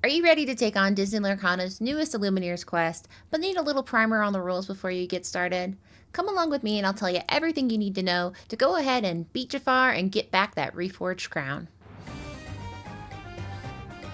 Are you ready to take on Disney Lorcana's newest Illumineers quest, but need a little primer on the rules before you get started? Come along with me and I'll tell you everything you need to know to go ahead and beat Jafar and get back that Reforged Crown.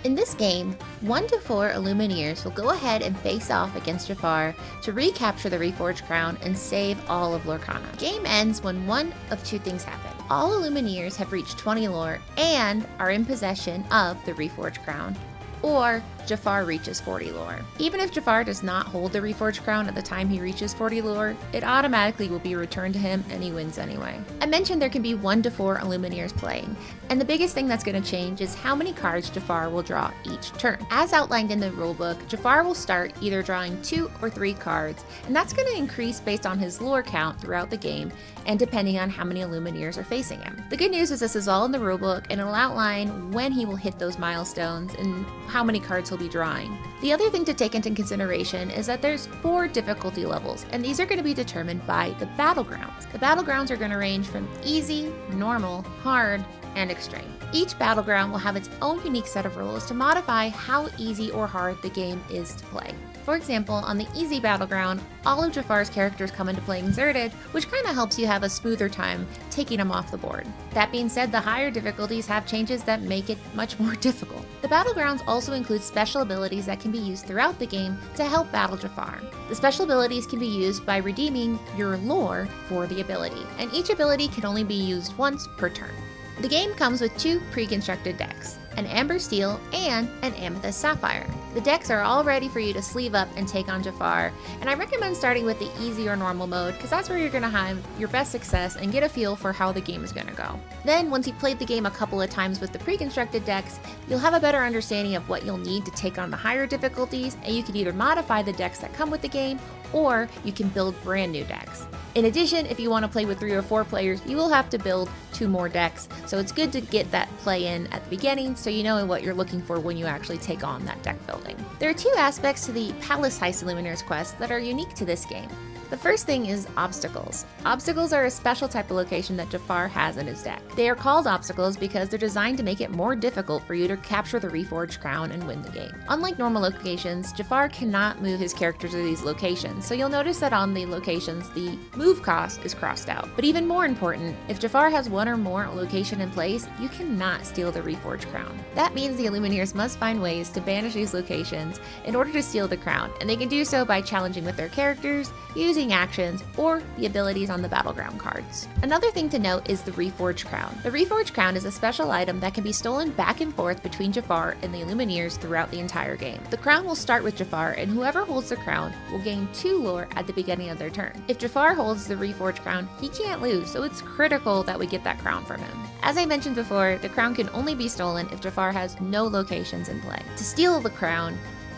In this game, 1 to 4 Illumineers will go ahead and face off against Jafar to recapture the Reforged Crown and save all of Lorcana. The game ends when one of two things happen. All Illumineers have reached 20 lore and are in possession of the Reforged Crown, or Jafar reaches 40 lore. Even if Jafar does not hold the Reforged Crown at the time he reaches 40 lore, it automatically will be returned to him and he wins anyway. I mentioned there can be 1 to 4 Illumineers playing, and the biggest thing that's going to change is how many cards Jafar will draw each turn. As outlined in the rulebook, Jafar will start either drawing 2 or 3 cards, and that's going to increase based on his lore count throughout the game and depending on how many Illumineers are facing him. The good news is this is all in the rulebook and it'll outline when he will hit those milestones and how many cards he'll be drawing. The other thing to take into consideration is that there's 4 difficulty levels, and these are going to be determined by the battlegrounds. The battlegrounds are going to range from easy, normal, hard, and extreme. Each battleground will have its own unique set of rules to modify how easy or hard the game is to play. For example, on the easy battleground, all of Jafar's characters come into play exerted, which kind of helps you have a smoother time taking them off the board. That being said, the higher difficulties have changes that make it much more difficult. The battlegrounds also include special abilities that can be used throughout the game to help battle Jafar. The special abilities can be used by redeeming your lore for the ability, and each ability can only be used once per turn. The game comes with 2 pre-constructed decks, an Amber Steel and an Amethyst Sapphire. The decks are all ready for you to sleeve up and take on Jafar, and I recommend starting with the easy or normal mode because that's where you're going to have your best success and get a feel for how the game is going to go. Then, once you've played the game a couple of times with the pre-constructed decks, you'll have a better understanding of what you'll need to take on the higher difficulties, and you can either modify the decks that come with the game, or you can build brand new decks. In addition, if you want to play with 3 or 4 players, you will have to build 2 more decks, so it's good to get that play in at the beginning so you know what you're looking for when you actually take on that deck building. There are 2 aspects to the Palace Heist Illumineers quest that are unique to this game. The first thing is obstacles. Obstacles are a special type of location that Jafar has in his deck. They are called obstacles because they're designed to make it more difficult for you to capture the Reforged Crown and win the game. Unlike normal locations, Jafar cannot move his characters to these locations, so you'll notice that on the locations, the move cost is crossed out. But even more important, if Jafar has 1 or more location in place, you cannot steal the Reforged Crown. That means the Illumineers must find ways to banish these locations in order to steal the crown, and they can do so by challenging with their characters, using actions, or the abilities on the battleground cards. Another thing to note is the Reforged Crown. The Reforged Crown is a special item that can be stolen back and forth between Jafar and the Illumineers throughout the entire game. The crown will start with Jafar, and whoever holds the crown will gain 2 lore at the beginning of their turn. If Jafar holds the Reforged Crown, he can't lose, so it's critical that we get that crown from him. As I mentioned before, the crown can only be stolen if Jafar has no locations in play. To steal the crown,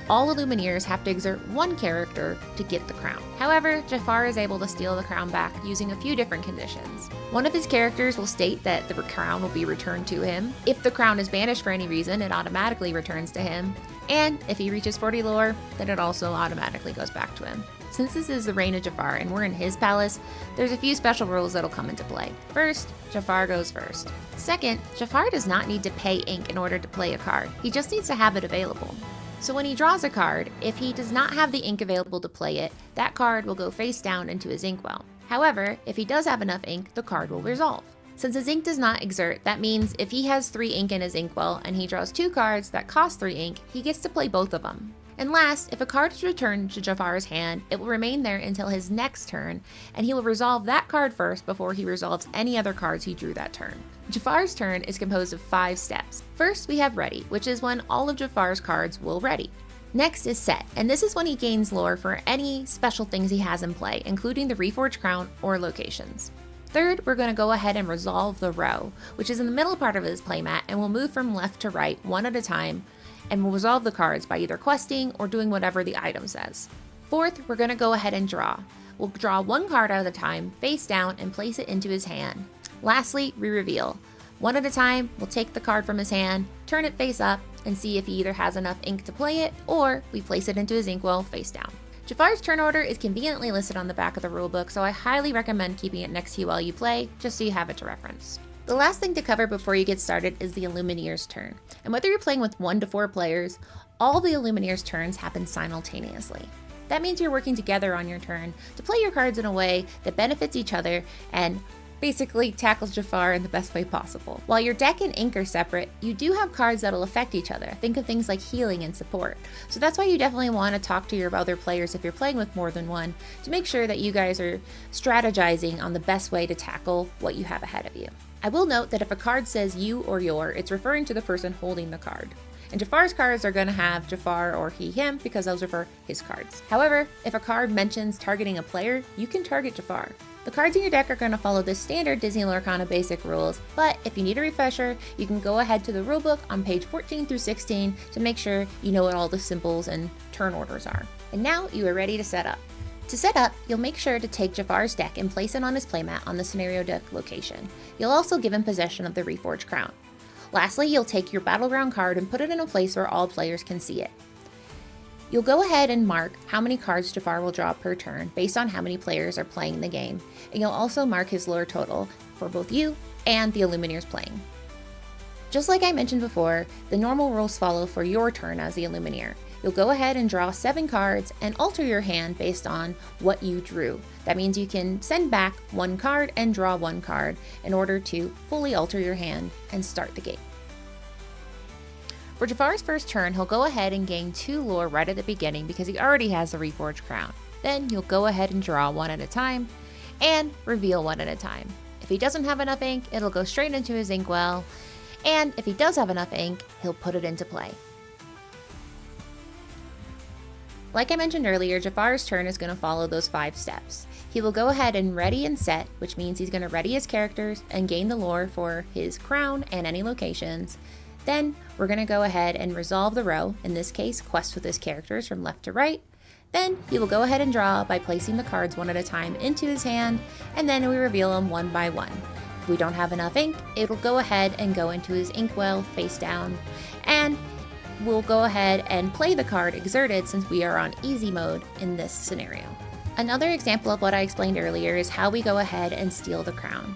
all Illumineers have to exert 1 character to get the crown. However, Jafar is able to steal the crown back using a few different conditions. One of his characters will state that the crown will be returned to him. If the crown is banished for any reason, it automatically returns to him. And if he reaches 40 lore, then it also automatically goes back to him. Since this is the reign of Jafar and we're in his palace, there's a few special rules that'll come into play. First, Jafar goes first. Second, Jafar does not need to pay ink in order to play a card. He just needs to have it available. So when he draws a card, if he does not have the ink available to play it, that card will go face down into his inkwell. However, if he does have enough ink, the card will resolve. Since his ink does not exert, that means if he has 3 ink in his inkwell and he draws 2 cards that cost 3 ink, he gets to play both of them. And last, if a card is returned to Jafar's hand, it will remain there until his next turn, and he will resolve that card first before he resolves any other cards he drew that turn. Jafar's turn is composed of 5 steps. First, we have Ready, which is when all of Jafar's cards will ready. Next is Set, and this is when he gains lore for any special things he has in play, including the Reforged Crown or locations. Third, we're going to go ahead and resolve the Row, which is in the middle part of his playmat and will move from left to right 1 at a time, and we'll resolve the cards by either questing or doing whatever the item says. Fourth, we're going to go ahead and draw. We'll draw 1 card at a time, face down, and place it into his hand. Lastly, we reveal. 1 at a time, we'll take the card from his hand, turn it face up, and see if he either has enough ink to play it, or we place it into his inkwell face down. Jafar's turn order is conveniently listed on the back of the rulebook, so I highly recommend keeping it next to you while you play, just so you have it to reference. The last thing to cover before you get started is the Illumineer's turn. And whether you're playing with 1 to 4 players, all the Illumineer's turns happen simultaneously. That means you're working together on your turn to play your cards in a way that benefits each other and basically tackles Jafar in the best way possible. While your deck and ink are separate, you do have cards that'll affect each other. Think of things like healing and support. So that's why you definitely want to talk to your other players if you're playing with more than one to make sure that you guys are strategizing on the best way to tackle what you have ahead of you. I will note that if a card says you or your, it's referring to the person holding the card. And Jafar's cards are going to have Jafar or he, him, because those are for his cards. However, if a card mentions targeting a player, you can target Jafar. The cards in your deck are going to follow the standard Disney Lorcana basic rules, but if you need a refresher, you can go ahead to the rulebook on page 14 through 16 to make sure you know what all the symbols and turn orders are. And now you are ready to set up. To set up, you'll make sure to take Jafar's deck and place it on his playmat on the scenario deck location. You'll also give him possession of the Reforged Crown. Lastly, you'll take your battleground card and put it in a place where all players can see it. You'll go ahead and mark how many cards Jafar will draw per turn based on how many players are playing the game, and you'll also mark his lore total for both you and the Illumineers playing. Just like I mentioned before, the normal rules follow for your turn as the Illumineer. You'll go ahead and draw 7 cards and alter your hand based on what you drew. That means you can send back 1 card and draw 1 card in order to fully alter your hand and start the game. For Jafar's first turn, he'll go ahead and gain 2 lore right at the beginning because he already has the Reforged Crown. Then you'll go ahead and draw 1 at a time and reveal 1 at a time. If he doesn't have enough ink, it'll go straight into his inkwell, and if he does have enough ink, he'll put it into play. Like I mentioned earlier, Jafar's turn is going to follow those 5 steps. He will go ahead and ready and set, which means he's going to ready his characters and gain the lore for his crown and any locations. Then we're going to go ahead and resolve the row, in this case, quest with his characters from left to right. Then he will go ahead and draw by placing the cards 1 at a time into his hand, and then we reveal them 1 by 1. If we don't have enough ink, it'll go ahead and go into his inkwell face down, and we'll go ahead and play the card Exerted since we are on easy mode in this scenario. Another example of what I explained earlier is how we go ahead and steal the crown.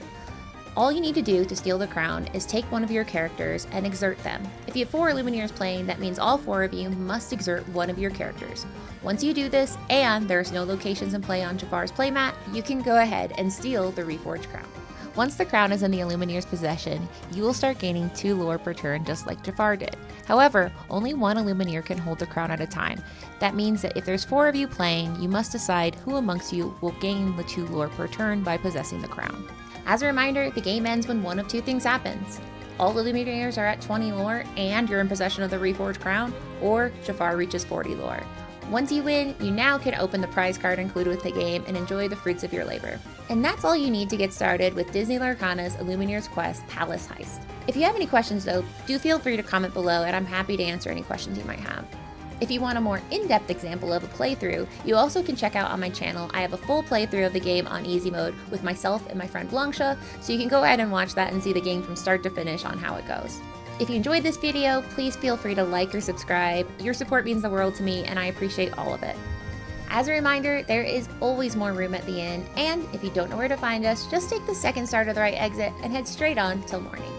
All you need to do to steal the crown is take one of your characters and exert them. If you have 4 Illumineers playing, that means all 4 of you must exert one of your characters. Once you do this, and there's no locations in play on Jafar's playmat, you can go ahead and steal the Reforged Crown. Once the crown is in the Illumineer's possession, you will start gaining 2 lore per turn just like Jafar did. However, only 1 Illumineer can hold the crown at a time. That means that if there's 4 of you playing, you must decide who amongst you will gain the 2 lore per turn by possessing the crown. As a reminder, the game ends when one of 2 things happens. All Illumineers are at 20 lore and you're in possession of the Reforged Crown, or Jafar reaches 40 lore. Once you win, you now can open the prize card included with the game and enjoy the fruits of your labor. And that's all you need to get started with Disney Lorcana's Illumineer's Quest Palace Heist. If you have any questions though, do feel free to comment below and I'm happy to answer any questions you might have. If you want a more in-depth example of a playthrough, you also can check out on my channel. I have a full playthrough of the game on easy mode with myself and my friend Blanca, so you can go ahead and watch that and see the game from start to finish on how it goes. If you enjoyed this video, please feel free to like or subscribe. Your support means the world to me and I appreciate all of it. As a reminder, there is always more room at the inn, and if you don't know where to find us, just take the second start of the right exit and head straight on till morning.